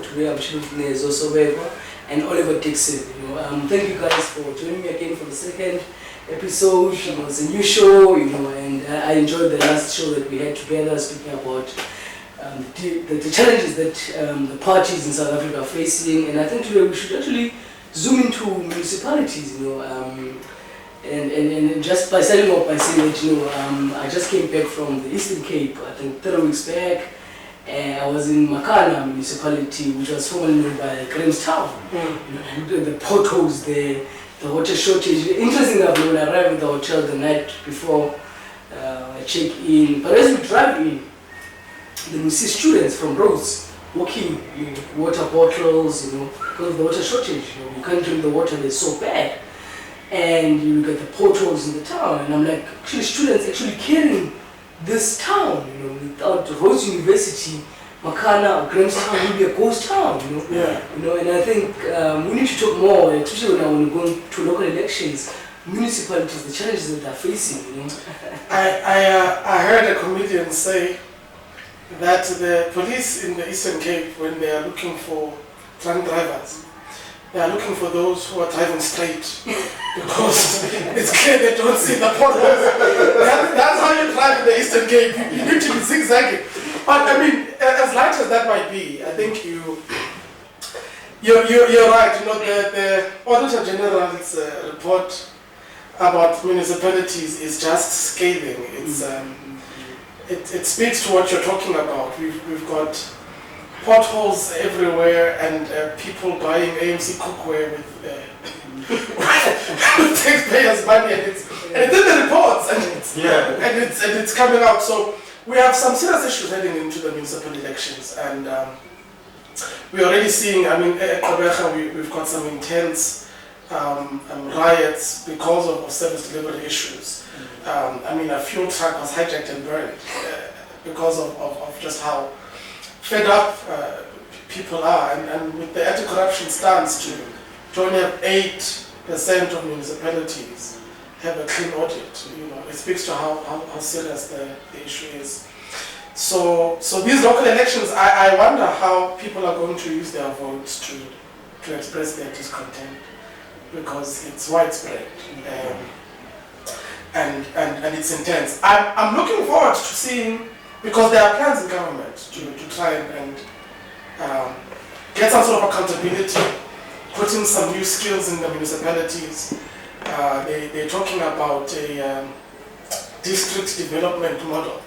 today I'm chilling with Nezo Sobeko and Oliver Dixon. Thank you guys for joining me again for the second episode. It's a new show, and I enjoyed the last show that we had together, speaking about the challenges that the parties in South Africa are facing. And I think today we should actually zoom into municipalities, and just by starting off by saying that, I just came back from the Eastern Cape, I think 3 weeks back. I was in Makana Municipality, which was formerly known by Grahamstown. The potholes there, the water shortage. Interesting enough, when I arrived at the hotel the night before I check in, but as we drive in, then we see students from roads walking water bottles, because of the water shortage. You can't drink the water, it's so bad. And you look at the potholes in the town, and I'm like, actually, students actually carrying this town, without Rhodes University, Makana or Grahamstown will be a ghost town, and I think we need to talk more, especially when we're going to local elections, municipalities, the challenges that they're facing, I heard a comedian say that the police in the Eastern Cape, when they are looking for drunk drivers, they are looking for those who are driving straight because it's clear they don't see the potholes. That's how you drive in the Eastern Cape. You need to be zigzagging. But I mean, as light as that might be, I think you're right. The Auditor General's report about municipalities is just scathing. It's it speaks to what you're talking about. We've got potholes everywhere, and people buying AMC cookware with taxpayers' money, and it's in the reports, and it's coming out. So we have some serious issues heading into the municipal elections, and we're already seeing. I mean, at Kobecha, we've got some intense riots because of service delivery issues. I mean, a fuel truck was hijacked and burned because of just how fed up people are, and with the anti-corruption stance to only have 8% of municipalities have a clean audit, it speaks to how serious the issue is. So these local elections, I wonder how people are going to use their votes to express their discontent, because it's widespread and it's intense. I'm looking forward to seeing, because there are plans in government to try and get some sort of accountability, put in some new skills in the municipalities. They're talking about a district development model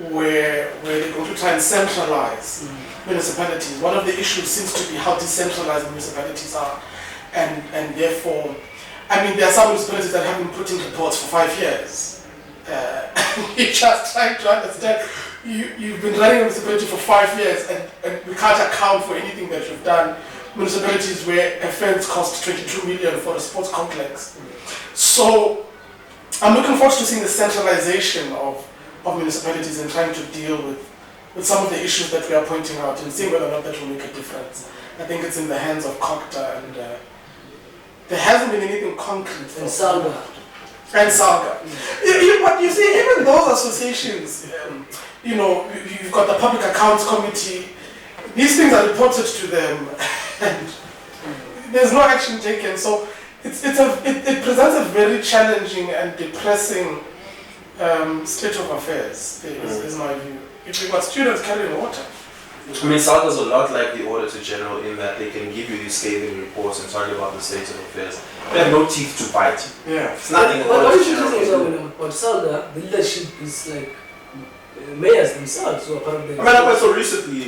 where they're going to try and centralize municipalities. One of the issues seems to be how decentralized municipalities are, and therefore, I mean, there are some municipalities that have been putting reports for 5 years. You're just trying to understand, you've been running a municipality for 5 years, and we can't account for anything that you've done. Municipalities where a fence cost 22 million for a sports complex. So I'm looking forward to seeing the centralization of municipalities and trying to deal with some of the issues that we are pointing out and seeing whether or not that will make a difference. I think it's in the hands of COCTA, and there hasn't been anything concrete. And Salga. But you see, even those associations, you've got the Public Accounts Committee, these things are reported to them, and there's no action taken. So it presents a very challenging and depressing state of affairs, is my view. If you've got students carrying water. I mean, Salga's a lot like the Auditor General in that they can give you these scathing reports and tell you about the state of affairs. They have no teeth to bite. Yeah. It's nothing But what is interesting about Salga, the leadership is like mayors themselves who are part of the... I mean, so recently,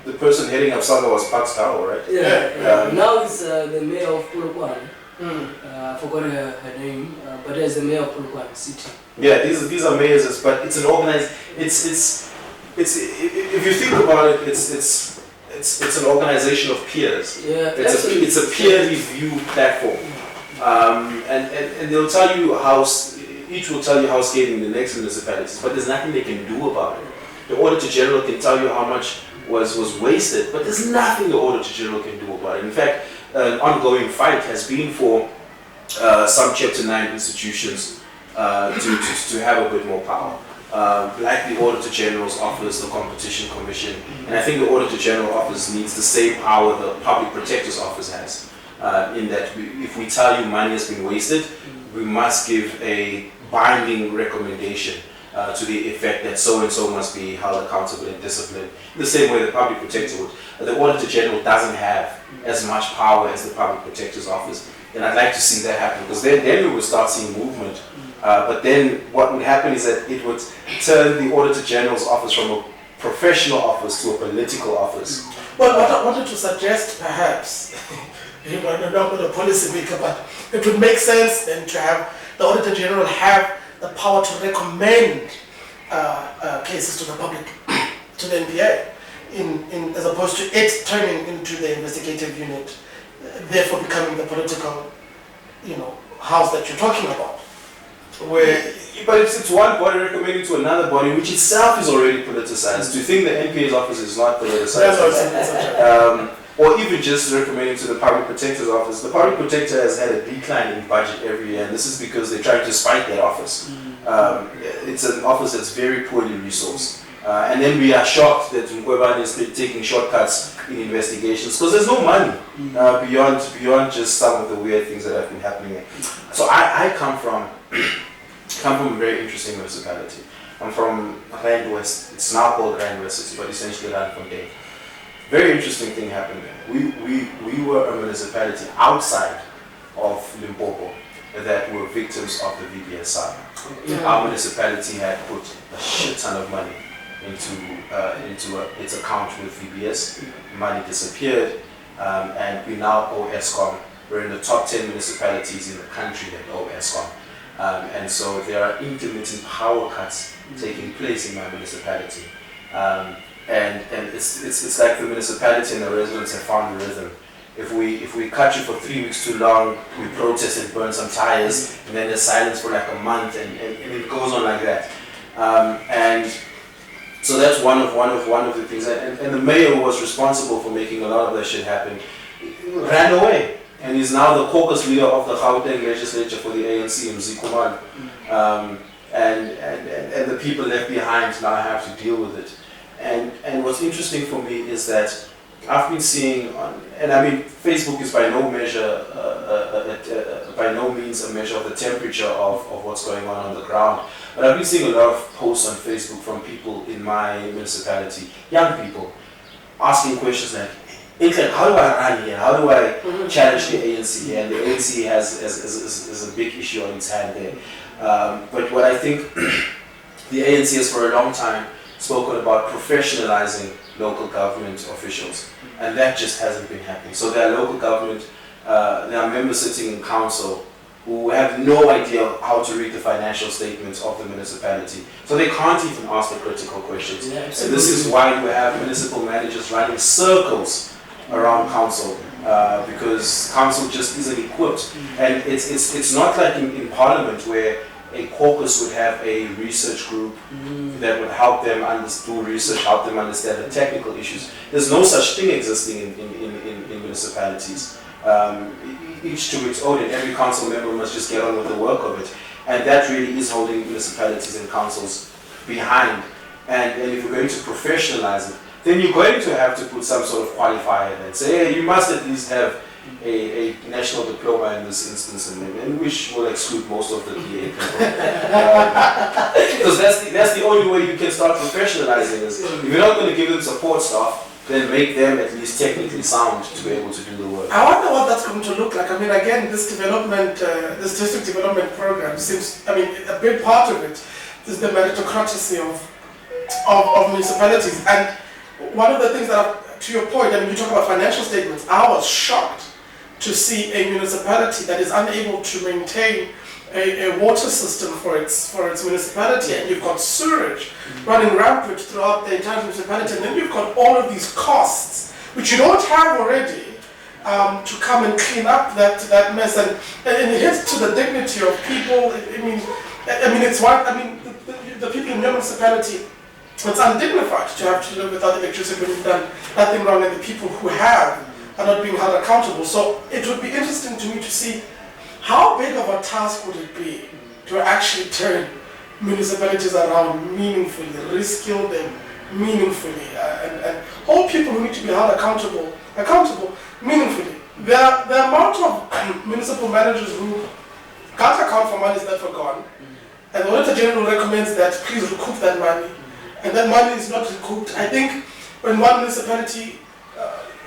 the person heading up Salga was Pat Staro, right? Yeah. Now it's the mayor of Polokwane. I forgot her name, but it's the mayor of Polokwane City. Yeah, these are mayors, but it's an organized... It's if you think about it, it's an organization of peers. Yeah, it's a peer review platform, and they'll tell you each will tell you how scathing the next municipalities, but there's nothing they can do about it. The Auditor General can tell you how much was wasted, but there's nothing the Auditor General can do about it. In fact, an ongoing fight has been for some Chapter 9 institutions to have a bit more power. like the Auditor General's Office, the Competition Commission, and I think the Auditor General Office needs the same power the Public Protector's Office has, in that if we tell you money has been wasted, we must give a binding recommendation to the effect that so-and-so must be held accountable and disciplined, in the same way the Public Protector would. The Auditor General doesn't have as much power as the Public Protector's Office, and I'd like to see that happen, because then we would start seeing movement. But then what would happen is that it would turn the Auditor General's office from a professional office to a political office. Well, what I wanted to suggest, perhaps, I'm not a policy maker, but it would make sense then to have the Auditor General have the power to recommend cases to the public, to the NPA, as opposed to it turning into the investigative unit, therefore becoming the political, house that you're talking about. But it's one body recommending to another body, which itself is already politicized. To think the NPA's office is not politicized, or even just recommending to the Public Protector's Office. The Public Protector has had a decline in budget every year, and this is because they're trying to spike that office. It's an office that's very poorly resourced. And then we are shocked that Mkwebane is taking shortcuts in investigations because there's no money beyond just some of the weird things that have been happening. So I come from a very interesting municipality. I'm from Rand West. It's now called Rand West, but essentially Randfontein. Very interesting thing happened there. We were a municipality outside of Limpopo that were victims of the VBS saga. Our municipality had put a shit ton of money into its account with VBS. Money disappeared, and we now owe ESCOM. We're in the top 10 municipalities in the country that owe ESCOM. And so there are intermittent power cuts taking place in my municipality. And it's like the municipality and the residents have found the rhythm. If we cut you for 3 weeks too long, we protest and burn some tires, and then there's silence for like a month, and it goes on like that. And so that's one of the things. And the mayor who was responsible for making a lot of that shit happen ran away, and is now the caucus leader of the Gauteng legislature for the ANC in Zikuman. And the people left behind now have to deal with it. And what's interesting for me is that I've been seeing, and I mean, Facebook is by no means a measure of the temperature of what's going on the ground. But I've been seeing a lot of posts on Facebook from people in my municipality, young people, asking questions like, how do I run here? How do I challenge the ANC? And the ANC is a big issue on its hand there. But what I think the ANC has for a long time spoken about professionalizing local government officials, and that just hasn't been happening. So there are local government, there are members sitting in council who have no idea how to read the financial statements of the municipality. So they can't even ask the critical questions. Yeah, and this is why we have municipal managers running circles around council, because council just isn't equipped. And it's not like in Parliament where a caucus would have a research group that would help them do research, help them understand the technical issues. There's no such thing existing in municipalities. Each to its own, and every council member must just get on with the work of it. And that really is holding municipalities and councils behind. And if you're going to professionalize it, then you're going to have to put some sort of qualifier and say, hey, you must at least have a national diploma in this instance, and which will exclude most of the PA people. Because that's the only way you can start professionalizing is if you're not going to give them support staff, then make them at least technically sound to be able to do the work. I wonder what that's going to look like. I mean, again, this development, this district development program seems, I mean, a big part of it is the meritocracy of municipalities. And one of the things that, to your point, I mean, you talk about financial statements, I was shocked to see a municipality that is unable to maintain a water system for its municipality, and you've got sewage running rampant throughout the entire municipality, and then you've got all of these costs which you don't have already to come and clean up that mess, and it hits to the dignity of people. I mean it's what the people in your municipality, it's undignified to have to live without electricity when you've done nothing wrong, and the people who have are not being held accountable. So it would be interesting to me to see how big of a task would it be to actually turn municipalities around meaningfully, reskill them meaningfully, and hold people who need to be held accountable meaningfully. The amount of municipal managers who can't account for monies that were gone, and the Auditor General recommends that please recoup that money, and that money is not recouped. I think when one municipality,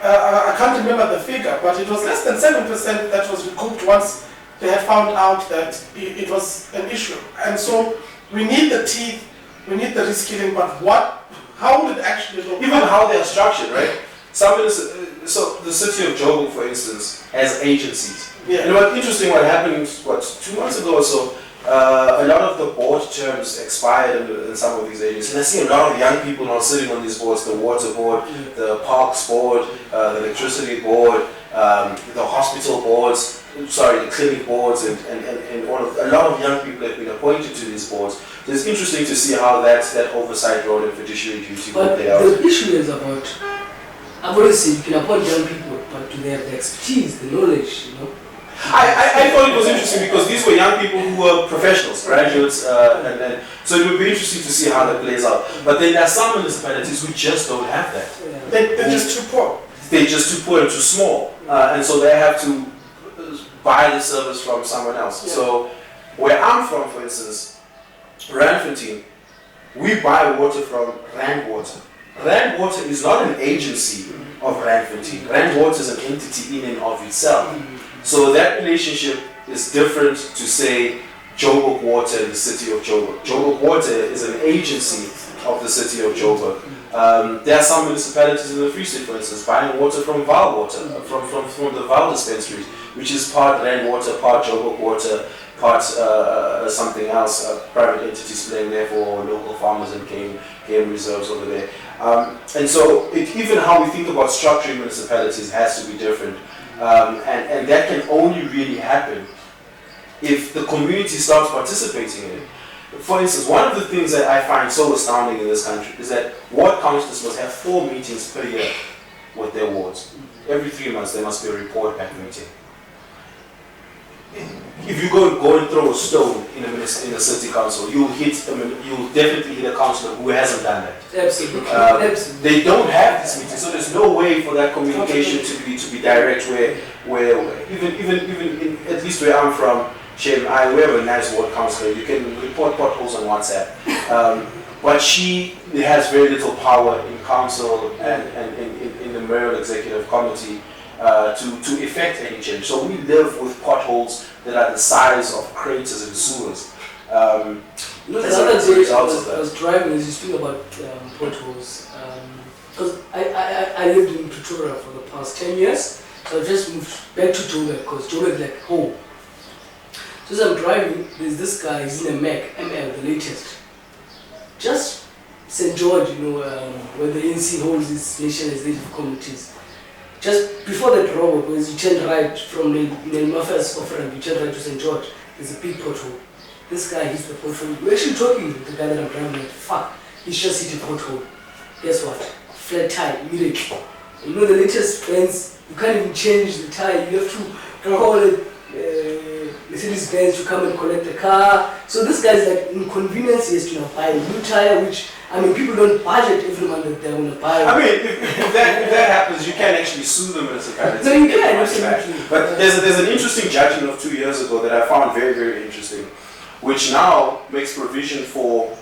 I can't remember the figure, but it was less than 7% that was recouped once they had found out that it was an issue. And so we need the teeth, we need the reskilling, but how would it actually look? Even how they are structured, right? So the city of Joburg, for instance, has agencies. Yeah. And what's interesting, what happened, 2 months ago or so, a lot of the board terms expired in some of these agencies. And I see a lot of young people now sitting on these boards, the water board, the parks board, the electricity board, the hospital boards, the clinic boards, and a lot of young people have been appointed to these boards. So it's interesting to see how that oversight role and fiduciary duty will play out. The issue is about, I've always said you can appoint young people, but do they have the expertise, the knowledge, I thought it was interesting because these were young people who were professionals, graduates, and so it would be interesting to see how that plays out. But then there are some municipalities who just don't have that. They're just too poor. They're just too poor and too small, and so they have to buy the service from someone else. Yeah. So where I'm from, for instance, Randfontein, we buy water from Rand Water. Rand Water is not an agency of Randfontein. Rand Water is an entity in and of itself. So that relationship is different to say Joburg Water and the city of Joburg. Joburg Water is an agency of the city of Joburg. There are some municipalities in the Free State, for instance, buying water from Val Water, from the Val dispensaries, which is part Rand Water, part Joburg Water, part something else, private entities playing there for local farmers and game reserves over there. And so even how we think about structuring municipalities has to be different. And that can only really happen if the community starts participating in it. For instance, one of the things that I find so astounding in this country is that ward councillors must have 4 meetings per year with their wards. Every 3 months there must be a report back meeting. If you go and throw a stone in a city council, you'll definitely hit a councillor who hasn't done that. Absolutely. Absolutely. They don't have this meeting, so there's no way for that communication to be direct. Where even at least where I'm from, we have a nice ward councillor. You can report potholes on WhatsApp, but she has very little power in council and in the mayoral executive committee to effect any change. So we live with potholes that are the size of craters and sewers. The other day I was driving, as you speak about potholes, because I lived in Pretoria for the past 10 years, so I just moved back to Joburg because Joburg is like home. So as I'm driving, there's this guy, he's in a Mac, ML, the latest. Just St. George, where the ANC holds its nationalization communities. Just before that road, when you turn right from the Mafia's offering, you turn right to St. George, there's a big pothole. This guy hits the pothole. We're actually talking to the guy that I'm driving with. Fuck, he's just hit a pothole. Guess what? Flat tire, immediately. The latest Benz, you can't even change the tire. You have to call it Mercedes Benz to come and collect the car. So this guy's like inconvenience. He has to buy a new tire, which people don't budget every month that they want to buy. If that happens, you can actually sue the municipality. No, you can, absolutely. But there's an interesting judgment of 2 years ago that I found very, very interesting, which now makes provision for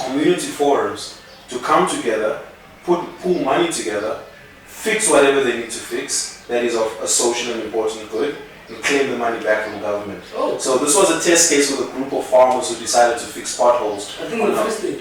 community forums to come together, pool money together, fix whatever they need to fix that is of a social and important good, and claim the money back from the government. Oh. So this was a test case with a group of farmers who decided to fix potholes I think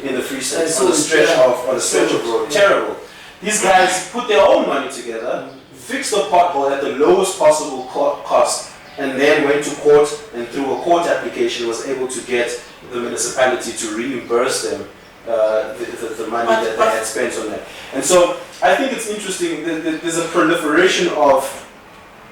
in the Free State, on the stretch of road. Terrible. These guys put their own money together, fixed the pothole at the lowest possible cost, and then went to court, and through a court application was able to get the municipality to reimburse them the money that they had spent on that. And so I think it's interesting that there's a proliferation of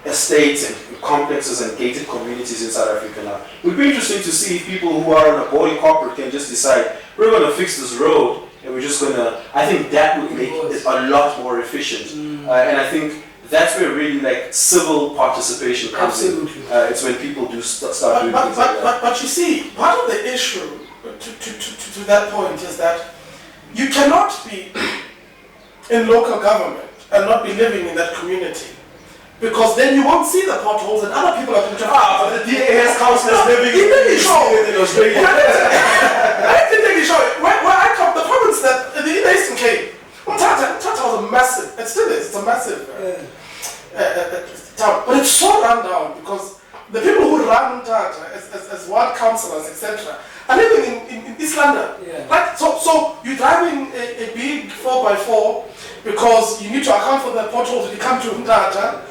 estates and complexes and gated communities in South Africa now. It would be interesting to see if people who are on a body corporate can just decide, we're going to fix this road, and we're just going to, I think that would make it a lot more efficient. And I think that's where really like civil participation comes Absolutely. in. It's when people do start doing things like that. But you see, part of the issue to that point is that you cannot be in local government and not be living in that community. Because then you won't see the potholes and other people are going to But the DAS councillors living in Australia. I didn't show it. Where I come, the province that the Eastern Cape, Tata was a massive, it still is, it's a massive town. But it's so run down because the people who run Tata as ward councillors, etc., are living in East London. Yeah. Right? So you're driving a big 4x4 because you need to account for the potholes when you come to Tata.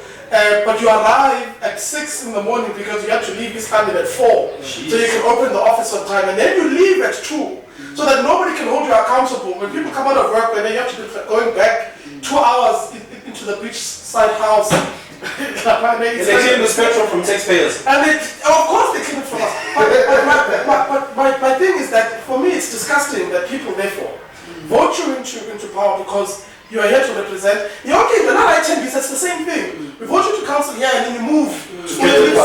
But you arrive at 6 in the morning because you have to leave East London at 4. Jeez. So you can open the office on time. And then you leave at 2 so that nobody can hold you accountable. When people come out of work, when they have to be going back 2 hours into the beachside house. And they claim this petrol from taxpayers. And of course they claim it from us. But my thing is that for me it's disgusting that people therefore vote you into power because you are here to represent. You're okay, the other item is it's the same thing. We vote you to council here and then you move to the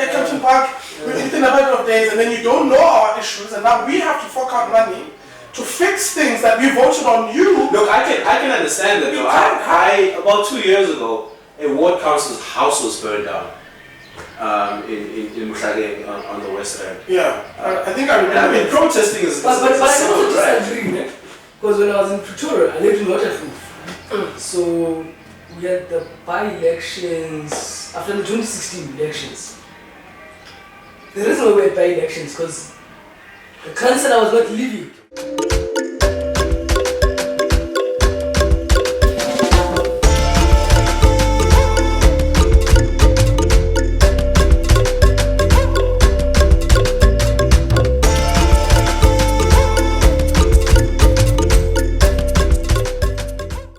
Kempton Park within a matter of days and then you don't know our issues and now we have to fork out money to fix things that we voted on you. Look, I can understand that though. I about 2 years ago, a ward council's house was burned down in Mushage on the west end. Yeah, I think I remember. I mean, protesting is But I also right. disagree, because when I was in Pretoria, I lived in Waterproof. So we had the by-elections after the 2016 elections. The reason why we had by-elections because the councillor was not leaving.